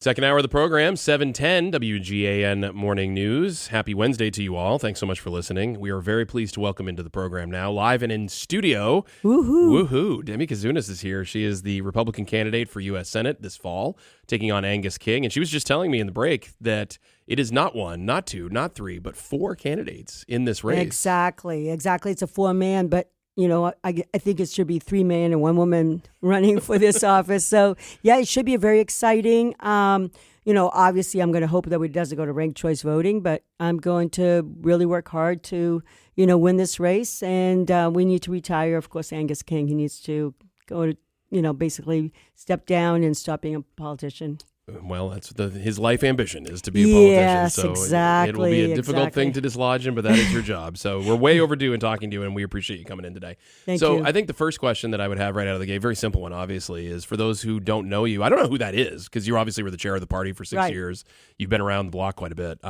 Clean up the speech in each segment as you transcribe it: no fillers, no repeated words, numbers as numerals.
Second hour of the program, 710 WGAN Morning News. Happy Wednesday to you all. Thanks so much for listening. We are very pleased to welcome into the program now, live and in studio. Woohoo. Demi Kouzounas is here. She is the Republican candidate for U.S. Senate this fall, taking on Angus King. And she was just telling me in the break that it is not one, not two, not three, but four candidates in this race. Exactly. It's a four-man, but you know, I think it should be 3 men and 1 woman running for this office. So, yeah, it should be very exciting. Obviously, I'm going to hope that it doesn't go to ranked choice voting, but I'm going to really work hard to, win this race. And we need to retire, of course, Angus King. He needs to go to, basically step down and stop being a politician. Well, that's his life ambition is to be a politician. Yes, so exactly. It will be a difficult thing to dislodge him, but that is your job. So we're way overdue in talking to you, and we appreciate you coming in today. Thank you. I think the first question that I would have right out of the gate, very simple one, obviously, is for those who don't know you. I don't know who that is because you obviously were the chair of the party for 6 years. You've been around the block quite a bit.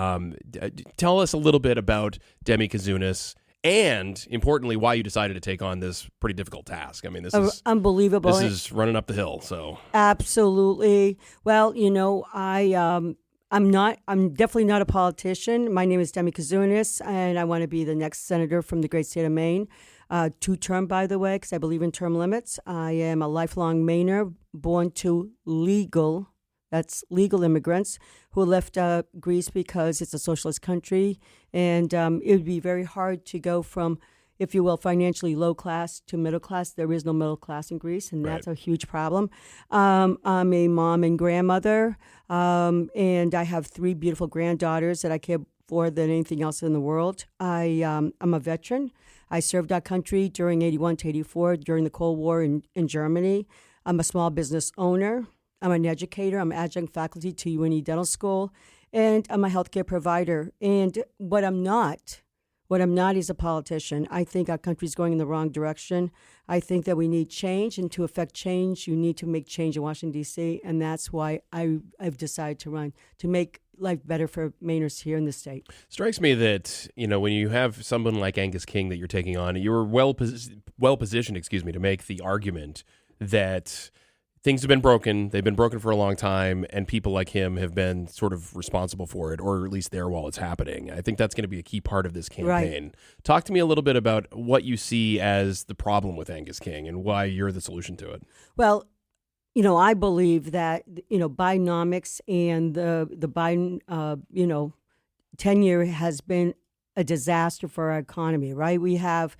Tell us a little bit about Demi Kouzounas. And importantly, why you decided to take on this pretty difficult task. I mean, this is unbelievable. This is running up the hill. So absolutely. Well, I'm definitely not a politician. My name is Demi Kouzounas, and I want to be the next senator from the great state of Maine. 2-term, by the way, because I believe in term limits. I am a lifelong Mainer, born to legal immigrants who left Greece because it's a socialist country. And it would be very hard to go from, if you will, financially low class to middle class. There is no middle class in Greece, and that's a huge problem. I'm a mom and grandmother, and I have 3 beautiful granddaughters that I care more than anything else in the world. I'm a veteran. I served our country during 81 to 84 during the Cold War in Germany. I'm a small business owner. I'm an educator. I'm adjunct faculty to UNE Dental School, and I'm a healthcare provider. And what I'm not is a politician. I think our country's going in the wrong direction. I think that we need change, and to affect change, you need to make change in Washington, D.C., and that's why I've decided to run, to make life better for Mainers here in the state. Strikes me that, when you have someone like Angus King that you're taking on, you're well positioned, to make the argument that things have been broken. They've been broken for a long time, and people like him have been sort of responsible for it, or at least there while it's happening. I think that's going to be a key part of this campaign. Right. Talk to me a little bit about what you see as the problem with Angus King and why you're the solution to it. Well, I believe that, Bidenomics and the Biden, tenure has been a disaster for our economy, right? We have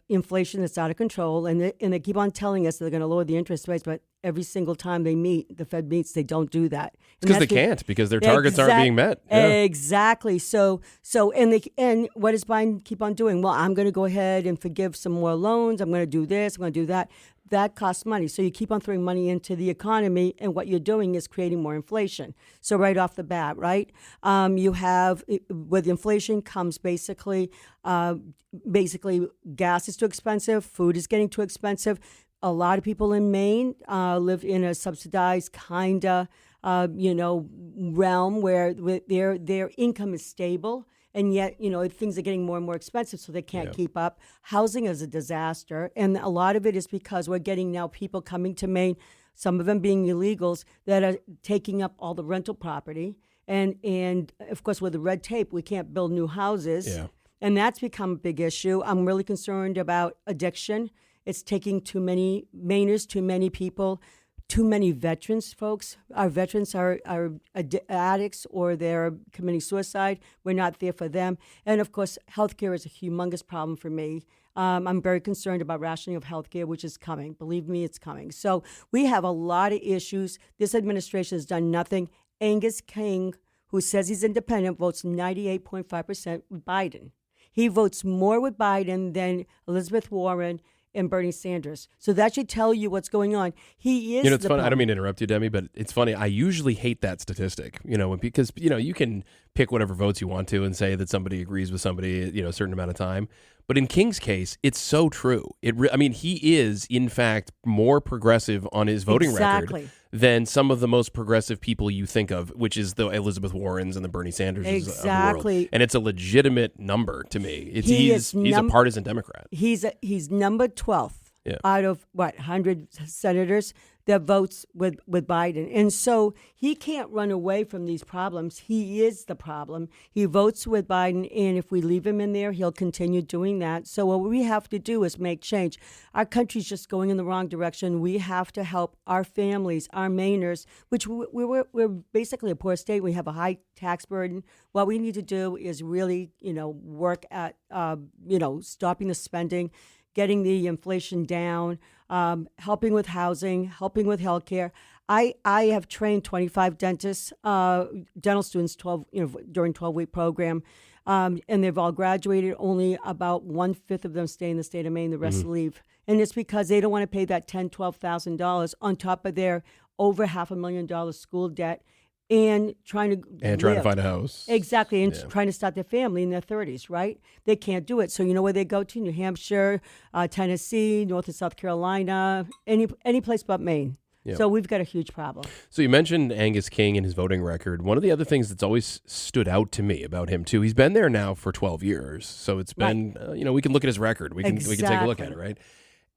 inflation that's out of control, and they keep on telling us they're going to lower the interest rates, but every single time the Fed meets, they don't do that. It's because they can't, because their targets aren't being met. Yeah. Exactly. So and what does Biden keep on doing? Well, I'm going to go ahead and forgive some more loans. I'm going to do this. I'm going to do that. That costs money. So you keep on throwing money into the economy, and what you're doing is creating more inflation. So right off the bat, right, you have, with inflation comes basically gas is too expensive, food is getting too expensive. A lot of people in Maine live in a subsidized kind of, realm where their income is stable. And yet, things are getting more and more expensive, so they can't keep up. Housing is a disaster. And a lot of it is because we're getting now people coming to Maine, some of them being illegals, that are taking up all the rental property. And of course, with the red tape, we can't build new houses. Yeah. And that's become a big issue. I'm really concerned about addiction. It's taking too many Mainers, too many people, too many veterans, folks. Our veterans are addicts, or they're committing suicide. We're not there for them. And, of course, healthcare is a humongous problem for me. I'm very concerned about rationing of healthcare, which is coming. Believe me, it's coming. So we have a lot of issues. This administration has done nothing. Angus King, who says he's independent, votes 98.5% with Biden. He votes more with Biden than Elizabeth Warren and Bernie Sanders. So that should tell you what's going on. He is. It's funny. I don't mean to interrupt you, Demi, but it's funny. I usually hate that statistic. Because you can pick whatever votes you want to and say that somebody agrees with somebody, a certain amount of time. But in King's case, it's so true. He is in fact more progressive on his voting record than some of the most progressive people you think of, which is the Elizabeth Warrens and the Bernie Sanders of the world. And it's a legitimate number to me. He's a partisan Democrat. He's number 12 out of 100 senators. that votes with Biden. And so he can't run away from these problems. He is the problem. He votes with Biden, and if we leave him in there, he'll continue doing that. So what we have to do is make change. Our country's just going in the wrong direction. We have to help our families, our Mainers, which we're basically a poor state. We have a high tax burden. What we need to do is really, work at, stopping the spending, getting the inflation down, helping with housing, helping with healthcare. I have trained 25 dentists, dental students, 12, during 12-week program, and they've all graduated. Only about 1/5 of them stay in the state of Maine. The rest leave, and it's because they don't want to pay that $10,000, $12,000 on top of their over $500,000 school debt. And trying to find a house. Exactly, and trying to start their family in their 30s, right? They can't do it. So you know where they go to? New Hampshire, Tennessee, North and South Carolina, any place but Maine. Yep. So we've got a huge problem. So you mentioned Angus King and his voting record. One of the other things that's always stood out to me about him, too, he's been there now for 12 years. So it's been, we can look at his record. We can take a look at it, right?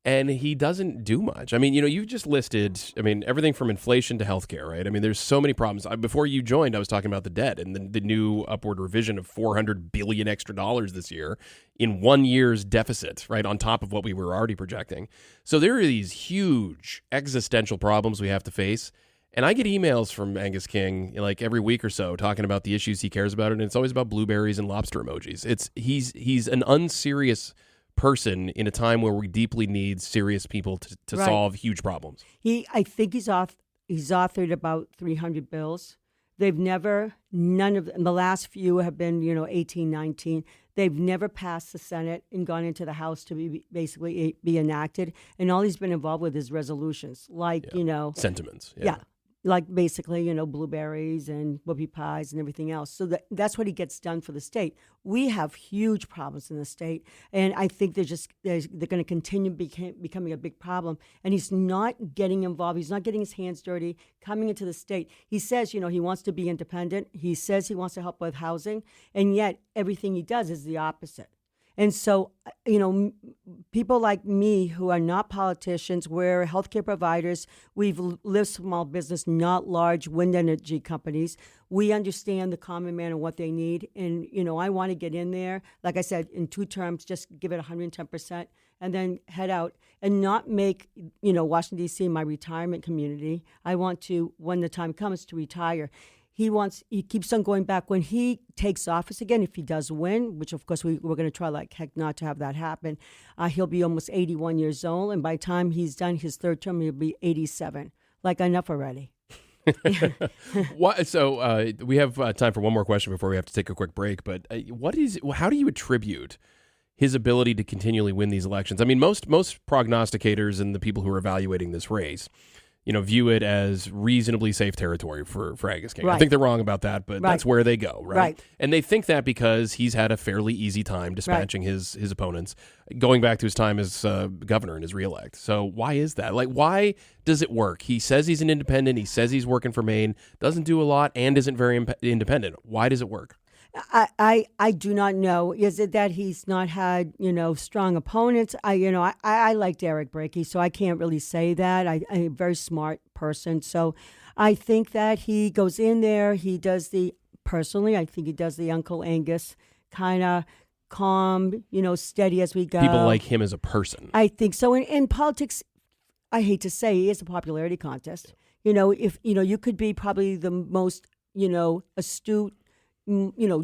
And he doesn't do much. I mean, you've just listed, everything from inflation to healthcare, right? I mean, there's so many problems. Before you joined, I was talking about the debt and the new upward revision of $400 billion extra this year in 1 year's deficit, right, on top of what we were already projecting. So there are these huge existential problems we have to face. And I get emails from Angus King like every week or so talking about the issues he cares about, and it's always about blueberries and lobster emojis. He's an unserious person in a time where we deeply need serious people to solve huge problems. I think he's authored about 300 bills. None of them, the last few have been, 18, 19. They've never passed the Senate and gone into the House to basically be enacted. And all he's been involved with is resolutions, like, sentiments. Yeah. Like basically, blueberries and whoopie pies and everything else. So that's what he gets done for the state. We have huge problems in the state, and I think they're going to continue becoming a big problem. And he's not getting involved. He's not getting his hands dirty coming into the state. He says, he wants to be independent. He says he wants to help with housing, and yet everything he does is the opposite. And so, people like me who are not politicians, we're healthcare providers, we've lived small business, not large wind energy companies. We understand the common man and what they need. And, I want to get in there, like I said, in 2 terms, just give it 110% and then head out and not make, Washington, D.C. my retirement community. I want to, when the time comes, to retire. He keeps on going back. When he takes office again, if he does win, which of course we're going to try like heck not to have that happen, he'll be almost 81 years old. And by the time he's done his 3rd term, he'll be 87. Like, enough already. So we have time for one more question before we have to take a quick break. But how do you attribute his ability to continually win these elections? I mean, most prognosticators and the people who are evaluating this race, view it as reasonably safe territory for Angus King. Right. I think they're wrong about that, but that's where they go, right? And they think that because he's had a fairly easy time dispatching his opponents, going back to his time as governor and his reelect. So why is that? Like, why does it work? He says he's an independent. He says he's working for Maine, doesn't do a lot, and isn't very independent. Why does it work? I do not know. Is it that he's not had, strong opponents? I like Derek Brakey, so I can't really say that. I'm a very smart person. So I think that he goes in there. He does I think he does the Uncle Angus kind of calm, steady as we go. People like him as a person. I think so. In politics, I hate to say, he is a popularity contest. If, you could be probably the most, astute,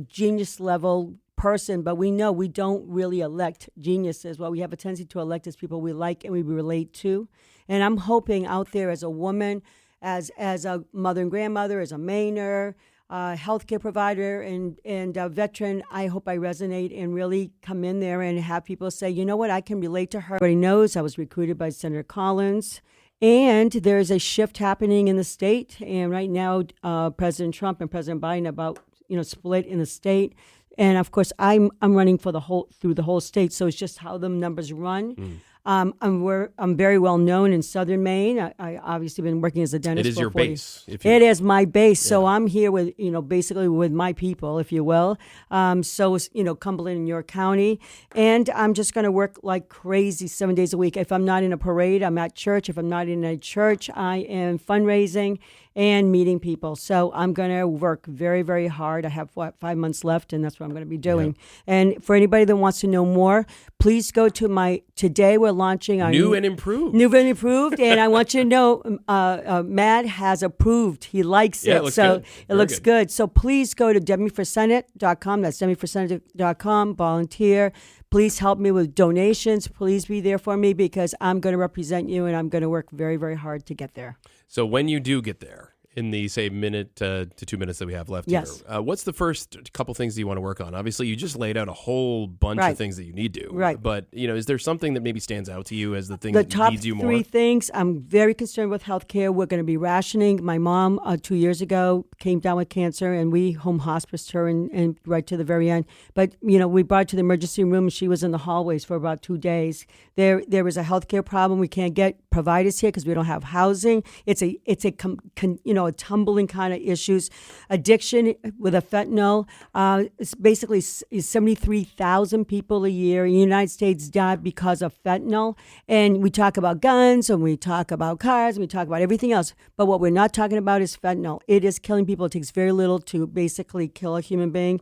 genius level person, but we know we don't really elect geniuses. What we have a tendency to elect is people we like and we relate to. And I'm hoping out there as a woman, as a mother and grandmother, as a Mainer, healthcare provider and a veteran, I hope I resonate and really come in there and have people say, you know what, I can relate to her. Everybody knows I was recruited by Senator Collins. And there's a shift happening in the state. And right now, President Trump and President Biden about split in the state, and of course I'm running for through the whole state. So it's just how the numbers run. I'm very well known in Southern Maine. I obviously been working as a dentist. It is for your 40 base. It is my base. So I'm here with, basically with my people, if you will. So is, Cumberland and York County. And I'm just going to work like crazy 7 days a week. If I'm not in a parade, I'm at church. If I'm not in a church, I am fundraising and meeting people. So I'm going to work very, very hard. I have 5 months left, and that's what I'm going to be doing. Yeah. And for anybody that wants to know more, please go to today we're launching our New and improved. And I want you to know, Matt has approved. He likes it. It looks good. It looks good. So please go to demiforsenate.com. That's demiforsenate.com. Volunteer. Please help me with donations. Please be there for me because I'm going to represent you, and I'm going to work very, very hard to get there. So when you do get there, in the, say, minute to 2 minutes that we have left here, what's the first couple things that you want to work on? Obviously, you just laid out a whole bunch of things that you need to. Right. But, is there something that maybe stands out to you as the thing that needs you more? The top 3 things, I'm very concerned with healthcare. We're going to be rationing. My mom, 2 years ago, came down with cancer, and we home hospiced her and right to the very end. But, we brought her to the emergency room, and she was in the hallways for about 2 days. There was a healthcare problem. We can't get providers here because we don't have housing. It's a tumbling kind of issues. Addiction with a fentanyl. It's basically 73,000 people a year in the United States die because of fentanyl. And we talk about guns and we talk about cars and we talk about everything else. But what we're not talking about is fentanyl. It is killing people. It takes very little to basically kill a human being.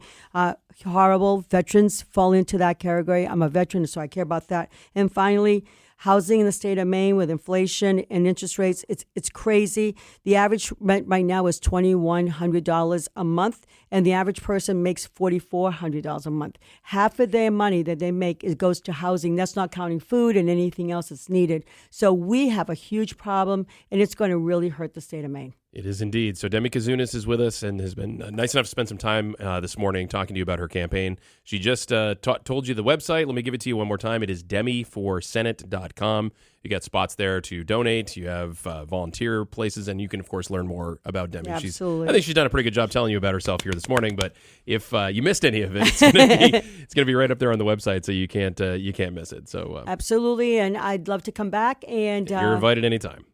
Horrible. Veterans fall into that category. I'm a veteran, so I care about that. And finally, housing in the state of Maine with inflation and interest rates, it's crazy. The average rent right now is $2,100 a month, and the average person makes $4,400 a month. Half of their money that they make goes to housing. That's not counting food and anything else that's needed. So we have a huge problem, and it's going to really hurt the state of Maine. It is indeed. So Demi Kouzounas is with us and has been nice enough to spend some time this morning talking to you about her campaign. She just told you the website. Let me give it to you one more time. It is demiforsenate.com. You got spots there to donate. You have volunteer places, and you can, of course, learn more about Demi. Yeah, absolutely. I think she's done a pretty good job telling you about herself here this morning, but if you missed any of it, it's going to be right up there on the website, so you can't miss it. So absolutely, and I'd love to come back. And you're invited anytime.